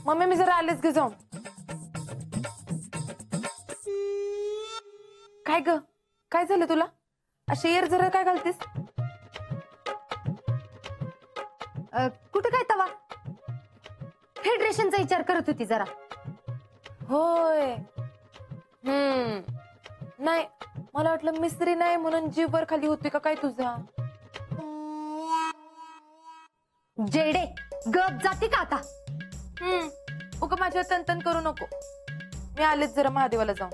Mummy मी जरा आलेच ग जाऊन. काय ग काय झालं तुला? अशी येर जरा काय घालतेस? कुठं काय तवा फेडरेशनचा विचार करत होती जरा. होय. नाही मला वाटलं मिस्त्री नाही म्हणून जीव वर खाली होते का काय तुझा? जेडे गप जाती का आता? उगा माझ्या तनतन करू नको. मी आलेच जरा महादेवाला जाऊन.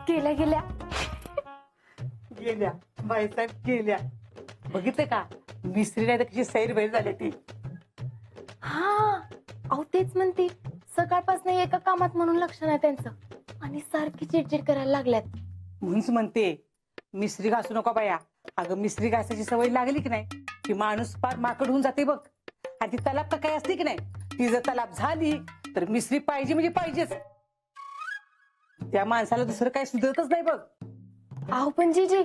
गेल्या गेल्या गेल्या बाईसाहेब गेल्या. बघितलं का मिस्त्री नाही तर कशी सैरभैर झाली ती. हा अहो तेच म्हणते सकाळपासून एका कामात म्हणून लक्ष नाही त्यांचं आणि सारखी चिडचिड करायला लागल्यात. म्हणूनच म्हणते मिस्त्री घासू नका बाया. अगं मिस्त्री घासायची सवय लागली की नाही की माणूस पार माकड होऊन जाते बघ. आणि ती तलाप का काय असते की नाही ती जर तलाप झाली तर मिस्त्री पाहिजे म्हणजे पाहिजेच. त्या माणसाला दुसरं काही सुधरतच नाही बघ. अहो पण जीजी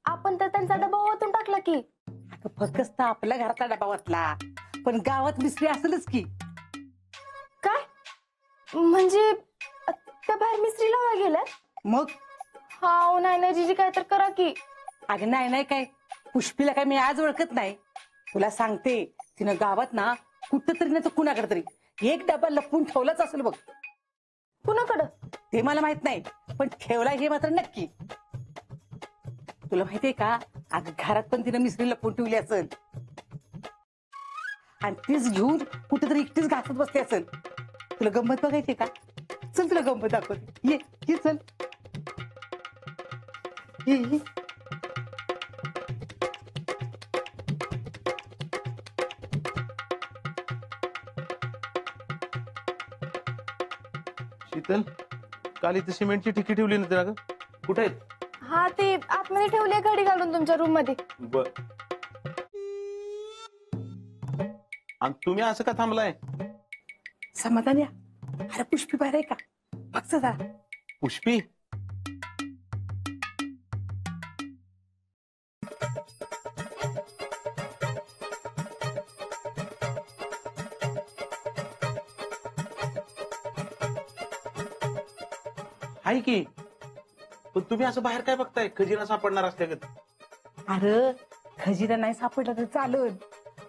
आपण तर त्यांचा डबा ओतून टाकला की. अगं फक्त आपल्या घरातला डबा वाटला पण गावात मिस्त्री असेलच की. काय म्हणजे त्या बाहेर मिस्त्री लावा गेल्या? मग हा नाही नाही जीजी काय तर करा की. अगं नाही नाही काय पुष्पीला काय मी आज ओळखत नाही. तुला सांगते तिनं गावात ना कुठं तरी नाही तर कुणाकडे तरी एक डबा लपवून ठेवलाच असेल बघ. कुणाकडं ते मला माहित नाही पण ठेवला हे मात्र नक्की. तुला माहितीये का अगं घरात पण तिनं मिसरी लपवून ठेवली असेल आणि तीच घेऊन कुठेतरी एकटीच घासत बसली असेल. तुला गंमत बघायची का? चल तुला गंमत दाखवते. ये चल ये. शीतल काल इथे सिमेंटची ठिकी ठेवली ना त्याला कुठे आहेत? हा ते आतमध्ये ठेवली घडी घालून तुमच्या रूम मध्ये. बर आणि तुम्ही असं का थांबलाय? समाधान या. अरे पुष्पी बाहेर आहे का बघ जरा. पुष्पी आहे की पण तुम्ही असं बाहेर काय बघताय खजिना सापडणार असल्यागत? अरे खजिना नाही सापडला तर चालल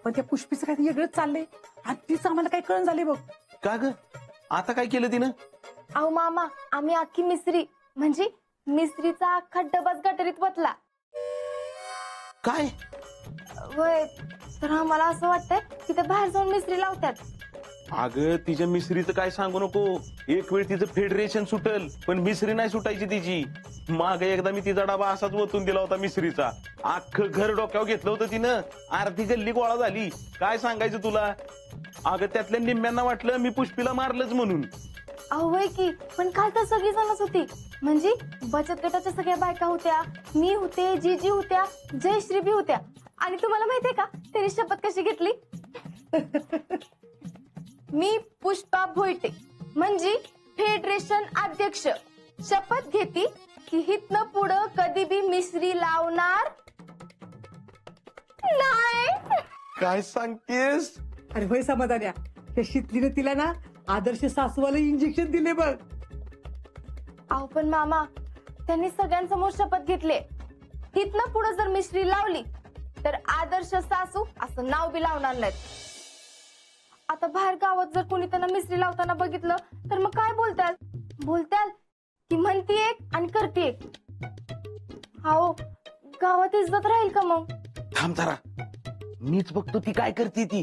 पण त्या पुष्पीचं काही वेगळंच चाललंय आणि तीच आम्हाला काही कळण झाली बघ. का ग आता काय केलं तिनं? अहो मामा आम्ही अख्खी मिस्त्री म्हणजे मिस्त्रीचा अख्खा डबाच गटरीत बसला. काय होय तर आम्हाला असं वाटतंय की ते बाहेर जाऊन मिस्त्री लावतात. अगं तिच्या मिसरीचं काय सांगू नको. एक वेळ तिचं फेडरेशन सुटल पण मिसरी नाही सुटायची तिची. माग एकदा मी तिचा डबा असाच ओतून दिला होता मिसरीचा. अख्खं घर डोक्यावर घेतलं होतं तिनं. अर्धी गल्ली गोळा झाली. काय सांगायचं तुला. अगं त्यातल्या निम्म्यांना वाटलं मी पुष्पीला मारलंच म्हणून. अहो होय की पण काल तर सगळी जणच होती म्हणजे बचत गटाच्या सगळ्या बायका होत्या, मी होते, जीजी होत्या, जयश्री बी होत्या. आणि तुम्हाला माहितीये का त्यांनी शपथ कशी घेतली? मी पुष्पा भोईटे म्हणजे फेडरेशन अध्यक्ष शपथ घेती की हितनं पुढं कधी बी मिसरी लावणार नाही. काय सांगतेस? अरे होय समाधान या. त्या शीतलीनं तिला ना आदर्श सासूवाला इंजेक्शन दिले बघ. अहो पण मामा त्यांनी सगळ्यांसमोर शपथ घेतली हितनं पुढं जर मिश्री लावली तर आदर्श सासू असं नाव बी लावणार नाहीत. आता बाहेर गावात जर कोणी त्यांना मिसरी लावताना बघितलं तर मग काय बोलताल की म्हणती एक आणि करती एक. हो गावात इज्जत राहील का मग? थांब जरा, मीच बघतो ती काय करते ती.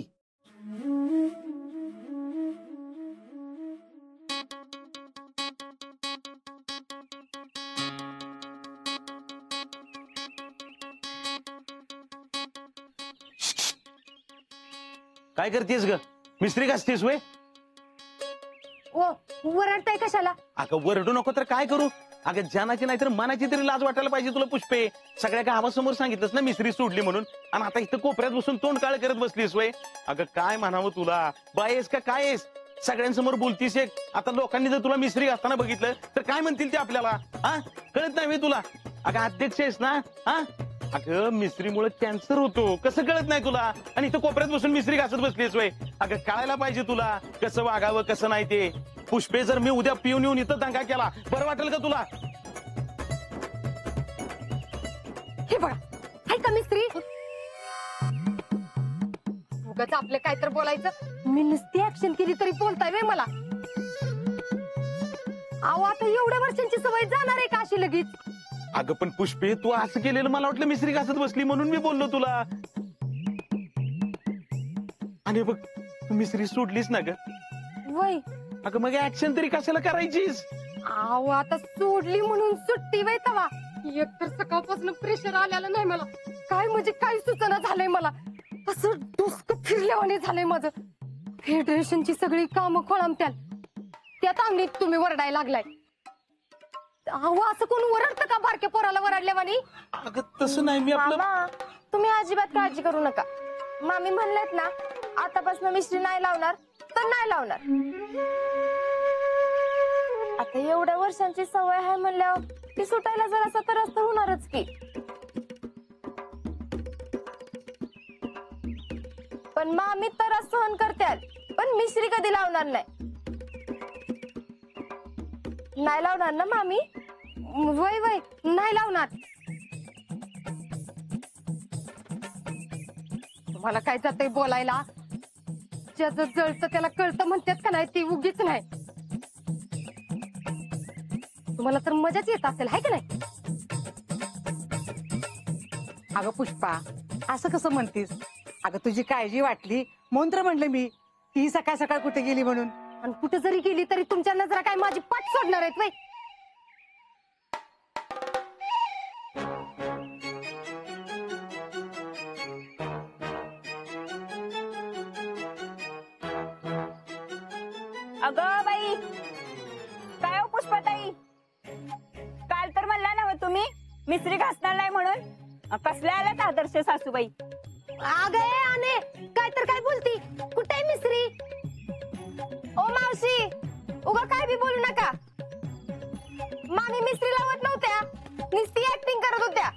काय करतेस ग? मिस्त्री घासतेस वय? ओ वरडताय कशाला? अगं वरडू नको तर काय करू? अगं जानाची नाही तर मनाची तरी लाज वाटायला पाहिजे तुला पुष्पे. सगळ्या गावासमोर सांगितलंस ना मिस्त्री सोडली म्हणून, आणि आता इथं कोपऱ्यात बसून तोंड काळ करत बसलीस वय. अगं काय म्हणावं तुला, बायस का काय आहेस? सगळ्यांसमोर बोलतीस एक. आता लोकांनी जर तुला मिस्त्री घासताना बघितलं तर काय म्हणतील ते आपल्याला? हा, कळत नाही वय तुला? अगं अध्यक्ष आहेस ना? हा, अगं मिस्त्रीमुळे कॅन्सर होतो, कसं कळत नाही तुला? आणि इथं कोपऱ्यात बसून मिस्त्री घासत बसलीस वय. अगं कळायला पाहिजे तुला कसं वागावं कसं नाही ते. पुष्पे, जर मी उद्या पिऊन येऊन इथं दंगा केला, बरं वाटेल का तुला? हे बघा, हाय का मिस्त्री? उगाच आपलं काय तर बोलायचं. मी नुसती ऍक्शन केली तरी बोलताय वे मला. अहो आता एवढ्या वर्षांची सवय जाणार आहे का अशी लगेच? अगं पण पुष्पे, तू असं केलेलं मला वाटलं मिस्त्री घासत बसली म्हणून मी बोललो तुला. आणि बघ, तू मिस्त्री सोडलीस ना ग. वय अगं मग ऍक्शन तरी कशाला करायचीस? अहो आता सोडली म्हणून सुट्टी वय तवा. एक तर सकाळपासून प्रेशर आलेलं नाही मला. काय म्हणजे काय सूचना झालंय मला. असं डोसकं फिरल्यावाने झालंय माझं. फेडरेशनची सगळी कामं खोळंबत्याल, त्यात आम्ही तुम्ही वरडायला लागलाय. अहो असं कोण वरडतं का बारक्या पोराला वरडल्यावानी? अगं तसं नाही, मी आपलं. मामा तुम्ही अजिबात काळजी करू नका. मामी म्हणलेत ना आतापासून मिस्त्री नाही लावणार तर नाही लावणार. आता एवढ्या वर्षांची सवय आहे म्हणल्यावर ती सुटायला जरासा त्रास तर होणारच की. पण मामी त्रास सहन करतात, पण मिश्री कधी लावणार नाही. नाही लावणार ना मामी? वय वय नाही लावणार. तुम्हाला काय जातंय बोलायला? ज्याचं जळतं त्याला कळतं म्हणतात का नाही, ती उगीच नाही. तुम्हाला तर मजाच येत असेल हाय का नाही? अगं पुष्पा, असं कसं म्हणतीस? अगं तुझी काळजी वाटली म्हणून तर म्हणलं मी, ती सकाळ सकाळ कुठे गेली म्हणून. आणि कुठे जरी गेली तरी तुमच्या नजरा काय माझी पाठ सोडणार आहेत वय? अगं बाई, काय हो पुष्पाताई, काल तर म्हणला ना तुम्ही मिस्त्री घासणार नाही म्हणून. कसल्या आल्यात आदर्श सासूबाई? अगं आने काय तर काय बोलती? कुठे आहे मिस्त्री? ओ मावशी, उगा काय बी बोलू नका. मामी मिस्त्री लावत नव्हत्या, नुसती ऍक्टिंग करत होत्या.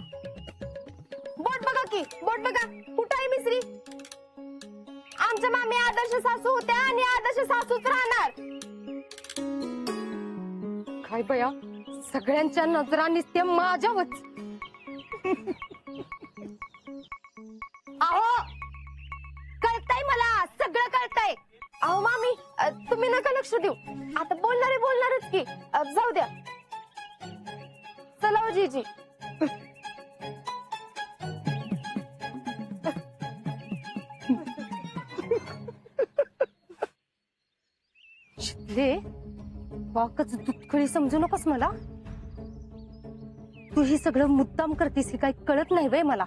बोट बघा की, बोट बघा, कुठं आहे मिस्त्री? आमच्या मामी आदर्श सासू होत्या आणि आदर्श सासूच राहणार. काय बया, सगळ्यांच्या नजरा निसत्या माझ्यावरच. अहो कळतंय मला, सगळं कळतंय. अहो मामी तुम्ही नका लक्ष देऊ. आता बोलणारे बोलणारच की. जाऊ द्या. चला हो जीजी. शितले, वाकच दुधखळी समजू नकोस मला. तू ही सगळं मुद्दाम करतीस हे काही कळत नाही वे मला.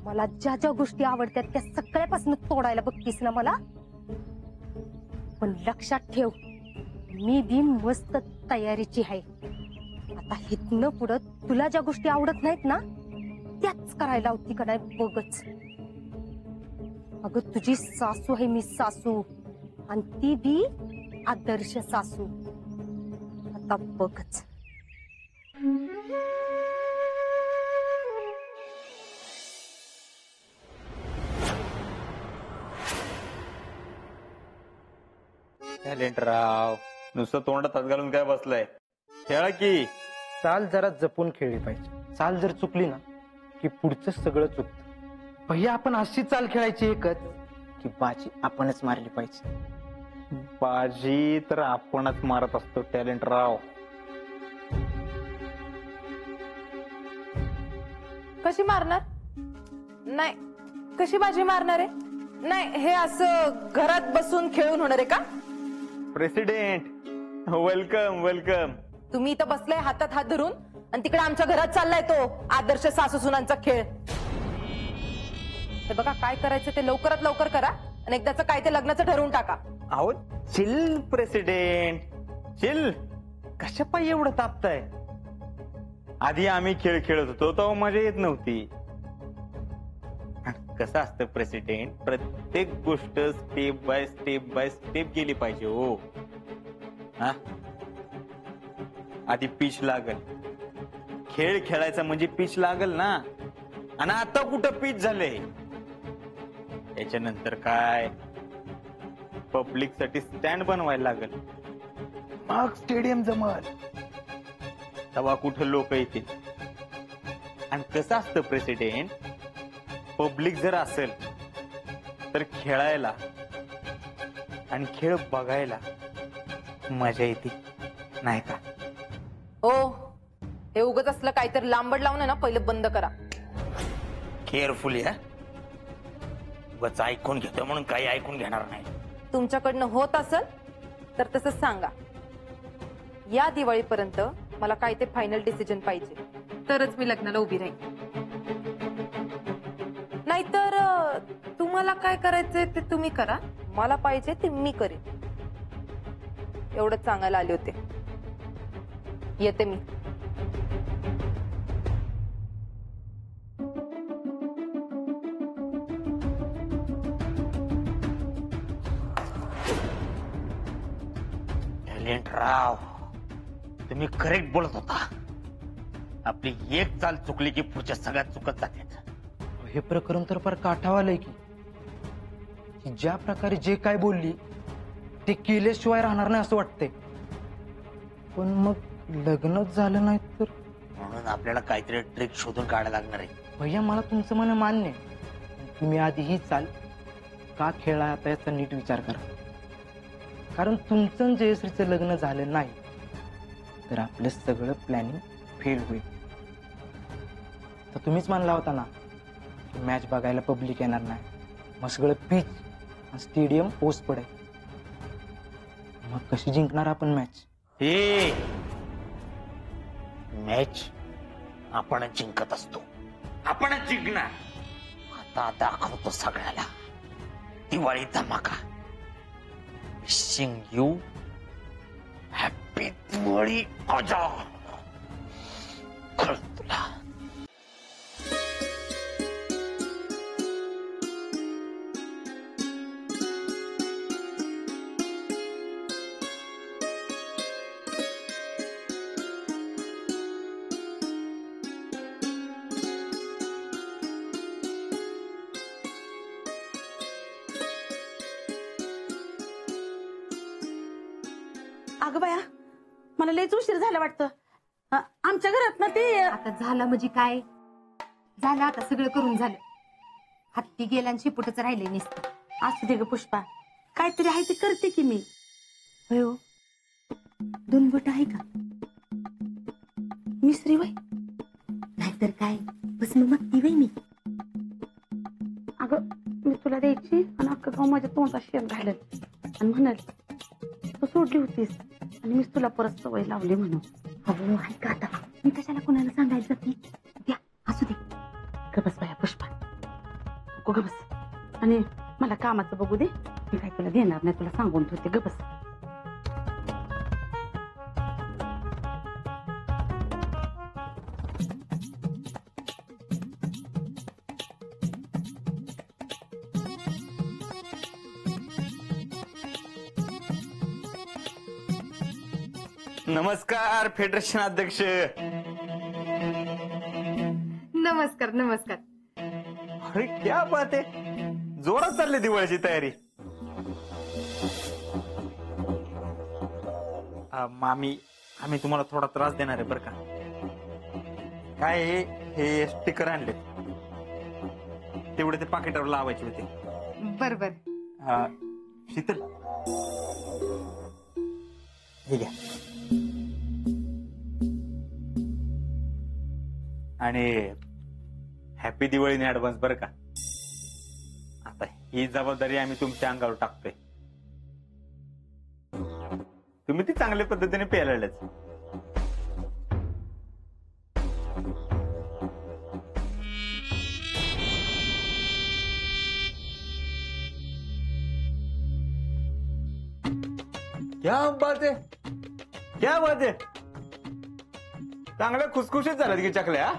मला ज्या ज्या गोष्टी आवडतात त्या सगळ्यापासून तोडायला बघतीस ना मला. पण लक्षात ठेव, मी बी मस्त तयारीची आहे. आता हितनं पुढं तुला ज्या गोष्टी आवडत नाहीत ना त्याच करायला होती का नाही बघच. अगं तुझी सासू आहे मी सासू, आणि ती बी आदर्श सासू. आता बघच. टॅलेंटराव, नुसतं तोंडात हात घालून काय बसलाय? खेळा की. चाल जरा जपून खेळली पाहिजे. चाल जर चुकली ना की पुढचं सगळं चुकतं. भैया आपण अशी चाल खेळायची एकच की बाजी आपणच मारली पाहिजे. बाजी तर आपणच मारत असतो टॅलेंटराव. कशी मारणार? नाही, कशी बाजी मारणार आहे? नाही, हे असं घरात बसून खेळून होणार आहे का? President welcome welcome. तुम्ही इथं बसलाय हातात हात धरून आणि तिकडे आमच्या घरात चाललाय तो आदर्श सासू सुनांचा खेळ. हे बघा, काय करायचं ते लवकरात लवकर करा आणि एकदाचं काय ते लग्नाचं ठरवून टाका. अहो चिल प्रेसिडेंट चिल. कशा पायी एवढं तापताय? आधी आम्ही खेळ खेळत होतो तेव्हा मजा येत नव्हती. कसं असतं प्रेसिडेंट, प्रत्येक गोष्ट स्टेप बाय स्टेप गेली पाहिजे हो. हा, आधी पिच लागल. खेळ खेळायचा म्हणजे पिच लागल ना. आणि आता कुठं पिच झालंय? त्याच्यानंतर काय, पब्लिक साठी स्टँड बनवायला लागल, मग स्टेडियम जमल, तेव्हा कुठं लोक येतील. आणि कसं असतं प्रेसिडेंट, पब्लिक जर असेल तर खेळायला आणि खेळ बघायला मजा येते, नाही का? हो, हे उगत असलं काहीतरी लांबड लावून ना पहिलं बंद करा. केअरफुली हा. उगाच ऐकून घेतो म्हणून काही ऐकून घेणार नाही. तुमच्याकडनं होत असेल तर तसं सांगा. या दिवाळीपर्यंत मला काय ते फायनल डिसिजन पाहिजे, तरच मी लग्नाला उभी राहीन. नाहीतर तुम्हाला काय करायचंय ते तुम्ही करा, मला पाहिजे ते मी करेन. एवढंच सांगायला आले होते. येते मी. राव, तुम्ही करेक्ट बोलत होता. आपली एक चाल चुकली की पुढच्या सगळ्यात चुकत जातात. हे प्रकरण तर फार काठावालंय की ज्या प्रकारे जे काय बोलली ते केल्याशिवाय राहणार नाही असं वाटतंय. पण मग लग्नच झालं नाही तर? म्हणून आपल्याला काहीतरी ट्रिक शोधून काढायला लागणार आहे. भैया, मला तुमचं म्हणणं मान्य आहे. तुम्ही आधी ही चाल का खेळला आता याचा नीट विचार करा. कारण तुमचं आणि जयश्रीचं लग्न झालं नाही तर आपलं सगळं प्लॅनिंग फेल होईल. तर तुम्हीच मानला होता ना की मॅच बघायला पब्लिक येणार नाही, मग सगळं पिच स्टेडियम ओस पडेल. मग कशी जिंकणार आपण मॅच? हे मॅच आपणच जिंकत असतो, आपणच जिंकणार. आता दाखवतो सगळ्याला दिवाळी धमाका. Wishing you happy Diwali. आजा कळ तुला. अगं बाया, मला लयच उशीर झाला वाटतं. आमच्या घरात ना ते आता झालं म्हणजे काय झालं, आता सगळं करून झालं. हत्ती गेला आणि शिपुटच राहिले नुसतं. असू दे ग पुष्पा, काहीतरी आहे ते करते की मी. हो, 2 बोट आहे का? मिसरी वय नाहीतर काय, बस मग मागती वय मी. अगं, मी तुला द्यायची आणि अख्खं गाव माझ्या तोंडात शेण घालल आणि म्हणाल तू सोडली होतीस आणि मीच तुला परत सवय लावली म्हणून. अहो ऐका, आता मी कशाला कोणाला सांगायचं ती द्या, असू दे. गबस बाया पुष्पा, नको गबस. आणि मला कामाचं बघू दे, मी काय तुला देणार नाही, तुला सांगून ठेवते. गबस. नमस्कार फेडरेशन अध्यक्ष. नमस्कार नमस्कार. अरे क्या बात आहे, जोरात चालली दिवाळीची तयारी. आम्ही तुम्हाला थोडा त्रास देणार आहे बरं का. काय हे स्टिकर आणले, तेवढे ते पाकिटावर लावायचे होते. बर बर. शीतल, हे घ्या. आणि हॅपी दिवाळी इन ऍडव्हान्स बरं का. आता ही जबाबदारी आम्ही तुमच्या अंगावर टाकतोय. तुम्ही ती चांगल्या पद्धतीने पेलाळच. क्या बात आहे, क्या बात आहे. चांगल्या खुसखुशीत झाल्यात की चकल्या.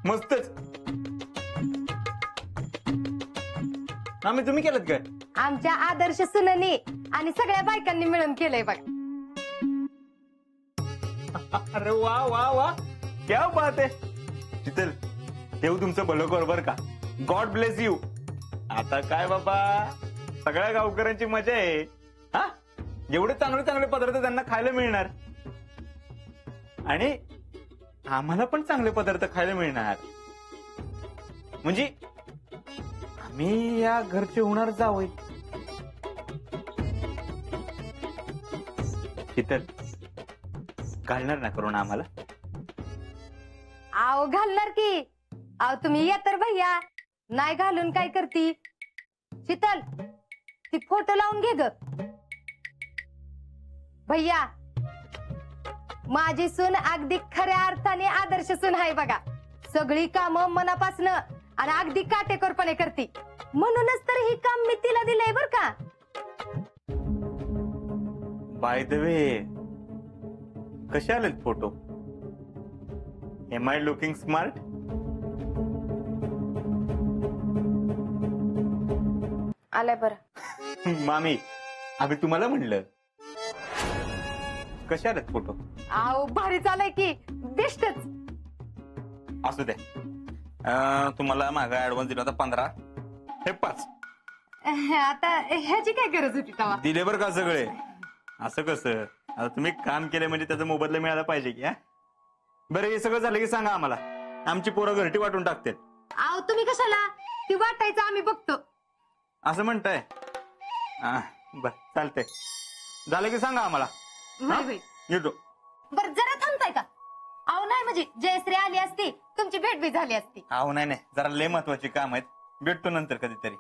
मस्तच. आम्ही तुम्ही केलं काय? आमच्या आदर्श सुननी आणि सगळ्या बायकांनी मिळून केलंय बघ. अरे वा वा वा, क्या बात आहे. शीतल, देव तुमचं भलं कर बर का. God bless you. आता काय बाबा, सगळ्या गावकऱ्यांची मजा आहे. हा, एवढे चांगले चांगले पदार्थ त्यांना खायला मिळणार आणि आम्हाला पण चांगले पदार्थ खायला मिळणार. म्हणजे आम्ही या घरचे होणार जावई. शीतल, घालणार ना करून आम्हाला? आव घालणार की. आव तुम्ही या तर भैया, नाही घालून काय करती. शीतल, ती फोटो लावून घे ग. भैया, माझी सून अगदी खऱ्या अर्थाने आदर्श सून आहे बघा. सगळी कामं मनापासनं आणि अगदी काटेकोरपणे करती. म्हणूनच तर ही काम मी तिला दिलंय बर का. बाय द वे, कसे आलेत photo? Am I looking smart? आलाय बरं. मामी, आम्ही तुम्हाला म्हणलं. कसे आलेत फोटो? आव भारी चालय की, बेस्टच. असू द्या. तुम्हाला मागा ऍडव्हान्स दिला होता 15, हे 5 आता ह्याची काय गरज होती तेव्हा? दिले बरं का सगळे. असं कसं, आता तुम्ही काम केलं म्हणजे त्याचा मोबदला मिळाला पाहिजे की. बरं, हे सगळं झालं की सांगा आम्हाला. आमची पोरं घरटी वाटून टाकतात. आव तुम्ही कशाला, ती वाटायचं आम्ही बघतो. असं म्हणताय? बर, चालतंय. झालं की सांगा आम्हाला. नाही बाई. येतो. बर जरा थांबताय का? आव नाही म्हणजे जयश्री आली असती, तुमची भेट बी झाली असती. अहो नाही नाही, जरा लय महत्वाची काम आहेत. भेटतो नंतर कधीतरी.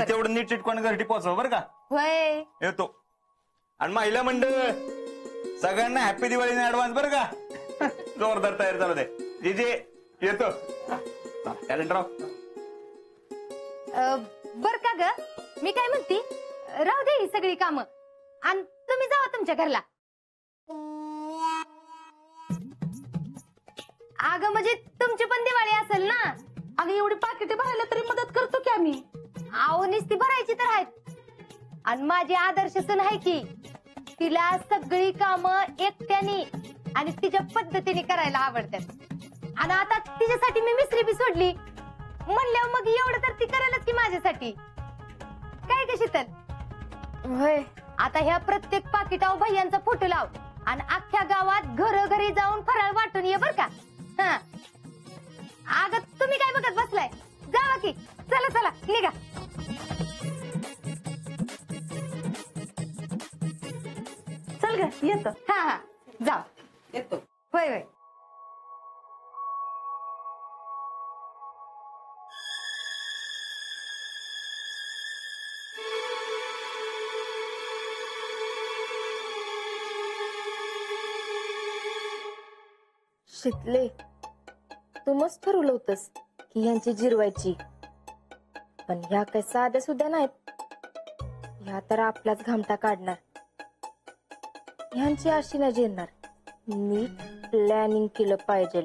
तेवढं नीट चिटकून घरटी पोहोचवा बरं का. होय. येतो. आणि महिला मंडळ सगळ्यांना हॅपी दिवाळी इन ऍडव्हान्स बरं का. जोरदार तयार चालू दे. जे येतो. Calendar of. बर का ग, मी काय म्हणती, राहू दे ही सगळी कामं आणि तुम्ही जावा तुमच्या घरला. अगं म्हणजे तुमची पण दिवाळी असेल ना. अगं एवढी पाकिटे भरायला तरी मदत करतो की आम्ही. आहो नुसती भरायची तर आहेत. आणि माझी आदर्श सून आहे की, तिला सगळी कामं एकट्याने आणि तिच्या पद्धतीने करायला आवडतात. आणि आता तिच्यासाठी मी मिसरी बी सोडली म्हणल्यावर मग एवढं तर ती करायलाच की माझ्यासाठी. काय कशी तर होय. आता ह्या प्रत्येक पाकिटावर भैयांचा फोटो लाव आणि अख्ख्या गावात घरोघरी जाऊन फराळ वाटून ये बर का. हा, अगं तुम्ही काय बघत बसलाय, जावा की. चला चला निघा. चल ग, येतो. हा हा, जा. येतो. होय होय. शितले, तू मस्त ठरवलं होतस की यांची जिरवायची. पण ह्या काही साध्या सुद्धा नाहीत. ह्या तर आपलाच घामटा काढणार. ह्यांची अशी नाही जिरणार. नीट प्लॅनिंग केलं पाहिजे.